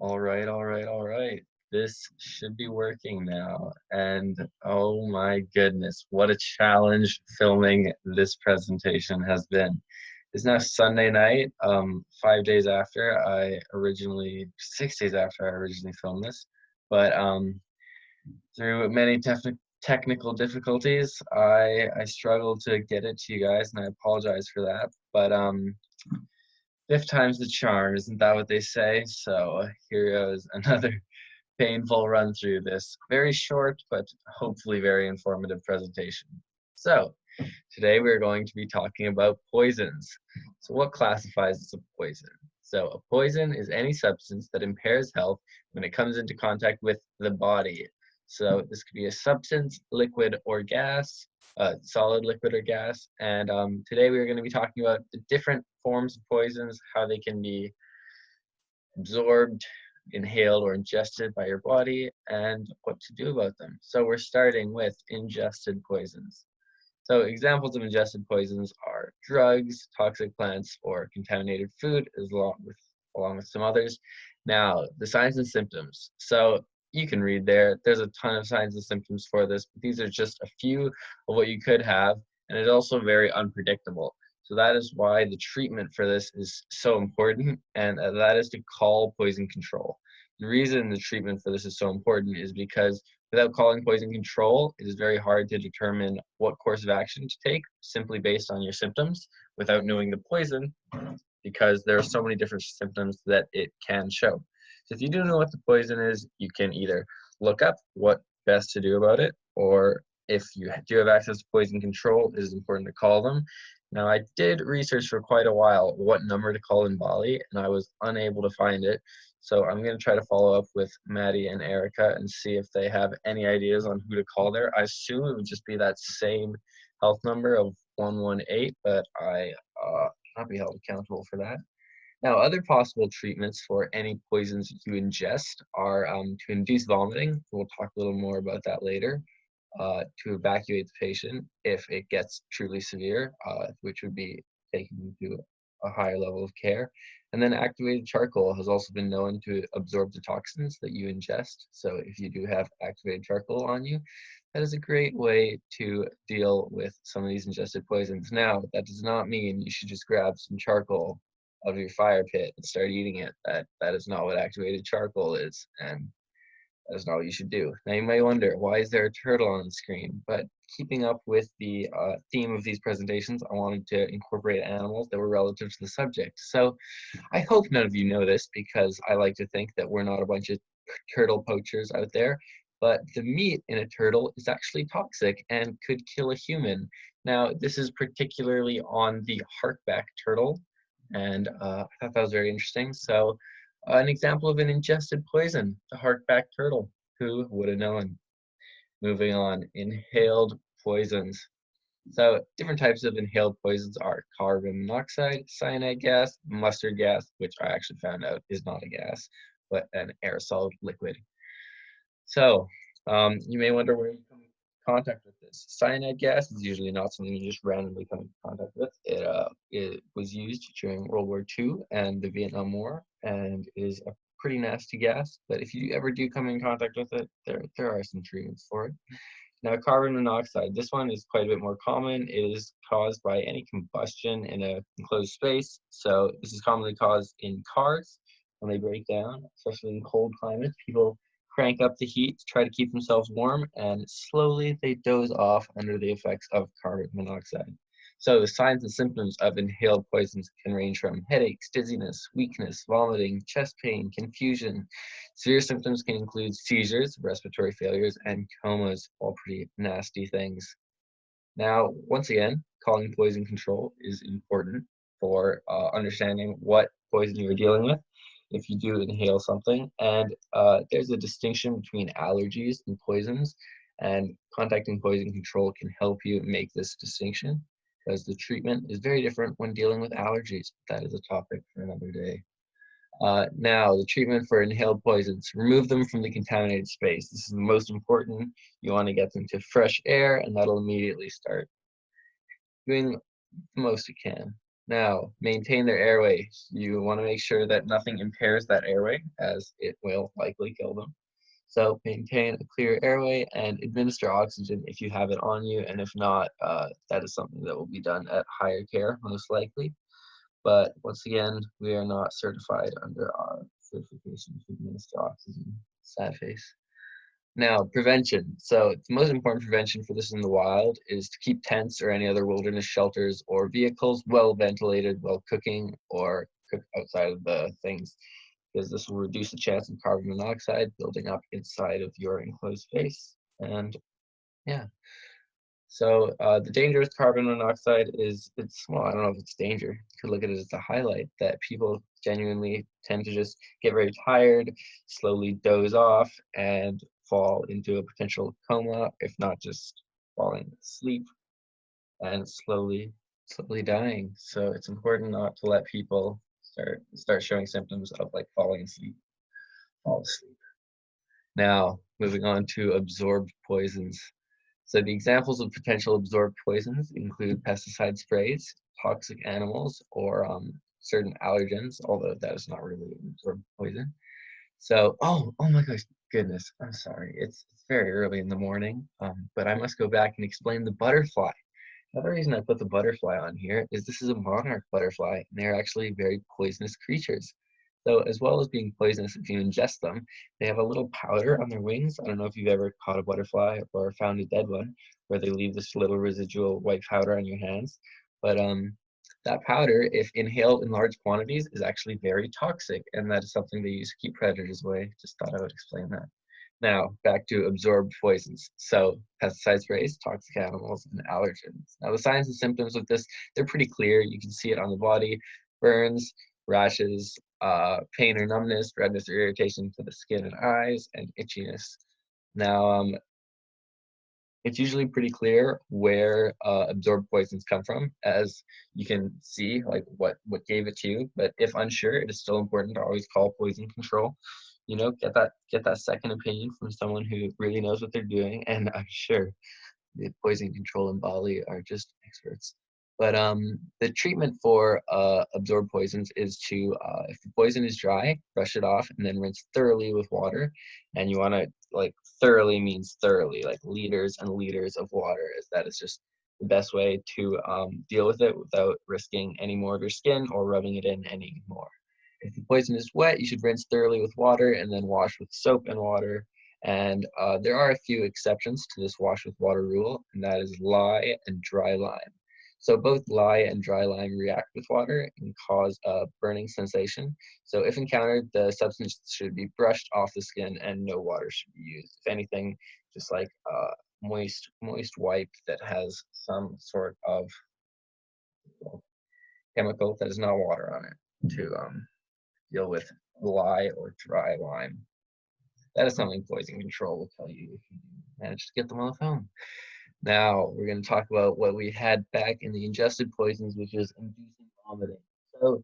All right. This should be working now. And oh my goodness, what a challenge filming this presentation has been. It's now Sunday night, 5 days after 6 days after I originally filmed this. But through many technical difficulties, I struggled to get it to you guys, and I apologize for that. But fifth time's the charm, isn't that what they say? So here goes another painful run through this very short but hopefully very informative presentation. So today we're going to be talking about poisons. So what classifies as a poison? So a poison is any substance that impairs health when it comes into contact with the body. So this could be a substance, liquid or gas, solid, liquid or gas. And today we're going to be talking about the different forms of poisons, how they can be absorbed, inhaled, or ingested by your body, and what to do about them. So we're starting with ingested poisons. So examples of ingested poisons are drugs, toxic plants, or contaminated food, along with some others. Now, the signs and symptoms. So you can read there. There's a ton of signs and symptoms for this, but these are just a few of what you could have, and it's also very unpredictable. So that is why the treatment for this is so important, and that is to call poison control. The reason the treatment for this is so important is because without calling poison control, it is very hard to determine what course of action to take simply based on your symptoms without knowing the poison, because there are so many different symptoms that it can show. So if you do know what the poison is, you can either look up what best to do about it, or if you do have access to poison control, it is important to call them. Now, I did research for quite a while what number to call in Bali, and I was unable to find it. So I'm going to try to follow up with Maddie and Erica and see if they have any ideas on who to call there. I assume it would just be that same health number of 118, but I cannot be held accountable for that. Now, other possible treatments for any poisons you ingest are to induce vomiting. We'll talk a little more about that later. To evacuate the patient if it gets truly severe, which would be taken to a higher level of care. And then activated charcoal has also been known to absorb the toxins that you ingest. So if you do have activated charcoal on you, that is a great way to deal with some of these ingested poisons. Now, that does not mean you should just grab some charcoal out of your fire pit and start eating it. That is not what activated charcoal is, and that's not what you should do. Now you might wonder, why is there a turtle on the screen? But keeping up with the theme of these presentations, I wanted to incorporate animals that were relative to the subject. So I hope none of you know this, because I like to think that we're not a bunch of turtle poachers out there, but the meat in a turtle is actually toxic and could kill a human. Now, this is particularly on the harkback turtle, and I thought that was very interesting. So an example of an ingested poison, the harkback turtle. Who would have known? Moving on, inhaled poisons. So different types of inhaled poisons are carbon monoxide, cyanide gas, mustard gas, which I actually found out is not a gas, but an aerosol liquid. So you may wonder where you come in contact with this. Cyanide gas is usually not something you just randomly come in contact with. It was used during World War II and the Vietnam War, and is a pretty nasty gas. But if you ever do come in contact with it, there are some treatments for it. Now, carbon monoxide, this one is quite a bit more common. It is caused by any combustion in a enclosed space. So this is commonly caused in cars when they break down, especially in cold climates. People crank up the heat to try to keep themselves warm, and slowly they doze off under the effects of carbon monoxide. So the signs and symptoms of inhaled poisons can range from headaches, dizziness, weakness, vomiting, chest pain, confusion. Severe symptoms can include seizures, respiratory failures, and comas, all pretty nasty things. Now, once again, calling poison control is important for understanding what poison you're dealing with if you do inhale something. And there's a distinction between allergies and poisons, and contacting poison control can help you make this distinction, because the treatment is very different when dealing with allergies. That is a topic for another day. Now, the treatment for inhaled poisons, remove them from the contaminated space. This is the most important. You want to get them to fresh air, and that'll immediately start doing the most you can. Now, maintain their airway. You want to make sure that nothing impairs that airway, as it will likely kill them. So maintain a clear airway and administer oxygen if you have it on you, and if not, that is something that will be done at higher care, most likely. But once again, we are not certified under our certification to administer oxygen. Sad face. Now, prevention. So the most important prevention for this in the wild is to keep tents or any other wilderness shelters or vehicles well ventilated while cooking or cook outside of the things, because this will reduce the chance of carbon monoxide building up inside of your enclosed space. And yeah, so the danger with carbon monoxide is, well, I don't know if it's danger. You could look at it as a highlight that people genuinely tend to just get very tired, slowly doze off, and fall into a potential coma, if not just falling asleep and slowly dying. So it's important not to let people start showing symptoms of like fall asleep. Now, moving on to absorbed poisons. So the examples of potential absorbed poisons include pesticide sprays, toxic animals, or certain allergens, although that is not really an absorbed poison. So, oh my goodness, I'm sorry. It's very early in the morning, but I must go back and explain the butterfly. Another reason I put the butterfly on here is this is a monarch butterfly, and they're actually very poisonous creatures. So as well as being poisonous if you ingest them, they have a little powder on their wings. I don't know if you've ever caught a butterfly or found a dead one, where they leave this little residual white powder on your hands. But that powder, if inhaled in large quantities, is actually very toxic, and that is something they use to keep predators away. Just thought I would explain that. Now, back to absorbed poisons. So, pesticide sprays, toxic animals, and allergens. Now, the signs and symptoms of this, they're pretty clear. You can see it on the body: burns, rashes, pain or numbness, redness or irritation to the skin and eyes, and itchiness. Now, it's usually pretty clear where absorbed poisons come from, as you can see like what gave it to you. But if unsure, it is still important to always call poison control. You know, get that second opinion from someone who really knows what they're doing. And I'm sure the poison control in Bali are just experts. But the treatment for absorbed poisons is to, if the poison is dry, brush it off and then rinse thoroughly with water. And you want to, like, thoroughly means thoroughly, like liters and liters of water, as that is just the best way to deal with it without risking any more of your skin or rubbing it in any more. If the poison is wet, you should rinse thoroughly with water and then wash with soap and water. And there are a few exceptions to this wash with water rule, and that is lye and dry lime. So both lye and dry lime react with water and cause a burning sensation. So if encountered, the substance should be brushed off the skin and no water should be used. If anything, just like moist wipe that has some sort of chemical that is not water on it to deal with lye or dry lime. That is something poison control will tell you if you manage to get them on the phone. Now, we're going to talk about what we had back in the ingested poisons, which is inducing vomiting. So,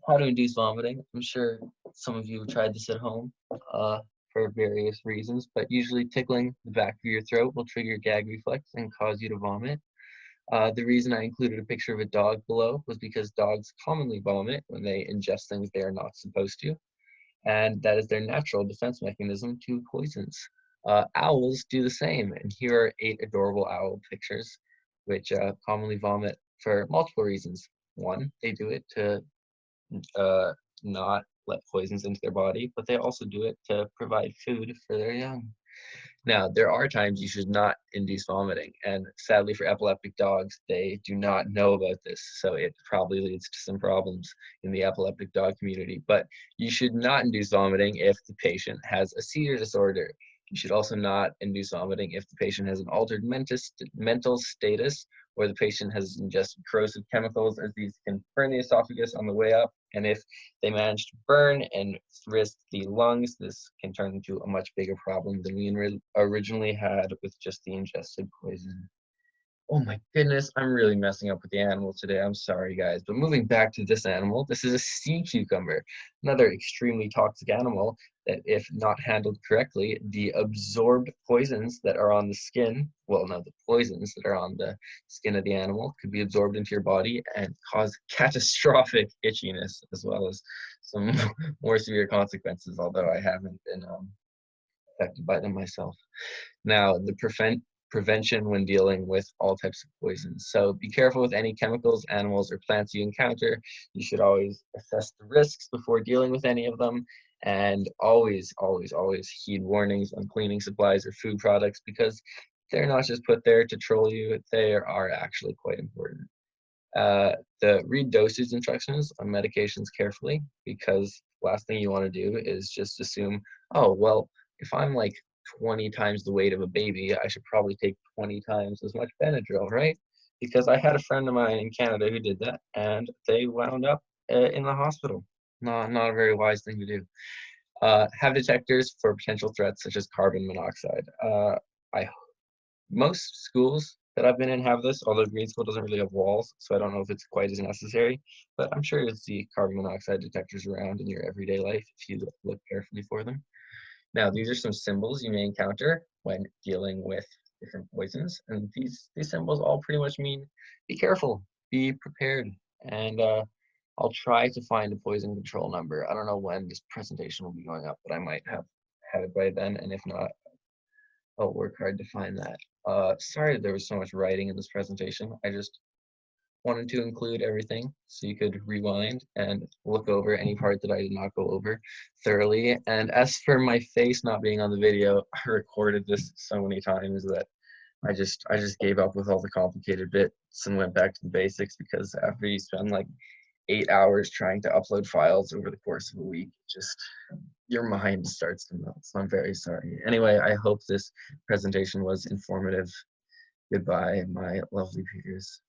how to induce vomiting? I'm sure some of you have tried this at home for various reasons, but usually tickling the back of your throat will trigger gag reflex and cause you to vomit. The reason I included a picture of a dog below was because dogs commonly vomit when they ingest things they are not supposed to, and that is their natural defense mechanism to poisons. Owls do the same, and here are 8 adorable owl pictures, which commonly vomit for multiple reasons. One, they do it to not let poisons into their body, but they also do it to provide food for their young. Now, there are times you should not induce vomiting, and sadly for epileptic dogs, they do not know about this, so it probably leads to some problems in the epileptic dog community. But you should not induce vomiting if the patient has a seizure disorder. You should also not induce vomiting if the patient has an altered mental status, or the patient has ingested corrosive chemicals, as these can burn the esophagus on the way up. And if they manage to burn and risk the lungs, this can turn into a much bigger problem than we originally had with just the ingested poison. Oh my goodness, I'm really messing up with the animal today. I'm sorry, guys. But moving back to this animal, this is a sea cucumber, another extremely toxic animal that, if not handled correctly, the absorbed poisons that are on the skin, well, no, the poisons that are on the skin of the animal could be absorbed into your body and cause catastrophic itchiness, as well as some more severe consequences, although I haven't been affected by them myself. Now, the prevention when dealing with all types of poisons. So be careful with any chemicals, animals, or plants you encounter. You should always assess the risks before dealing with any of them. And always, always, always heed warnings on cleaning supplies or food products, because they're not just put there to troll you, they are actually quite important. Read dosage instructions on medications carefully, because last thing you want to do is just assume, oh, well, if I'm like 20 times the weight of a baby, I should probably take 20 times as much Benadryl, right? Because I had a friend of mine in Canada who did that, and they wound up in the hospital. Not a very wise thing to do. Have detectors for potential threats such as carbon monoxide. I Most schools that I've been in have this, although Green School doesn't really have walls, so I don't know if it's quite as necessary, but I'm sure you'll see carbon monoxide detectors around in your everyday life if you look carefully for them. Now, these are some symbols you may encounter when dealing with different poisons, and these symbols all pretty much mean be careful, be prepared, and I'll try to find a poison control number. I don't know when this presentation will be going up, but I might have it by then, and if not, I'll work hard to find that. Sorry there was so much writing in this presentation. I just wanted to include everything so you could rewind and look over any part that I did not go over thoroughly. And as for my face not being on the video, I recorded this so many times that I just gave up with all the complicated bits and went back to the basics, because after you spend like 8 hours trying to upload files over the course of a week, just your mind starts to melt. So I'm very sorry. Anyway, I hope this presentation was informative. Goodbye, my lovely peers.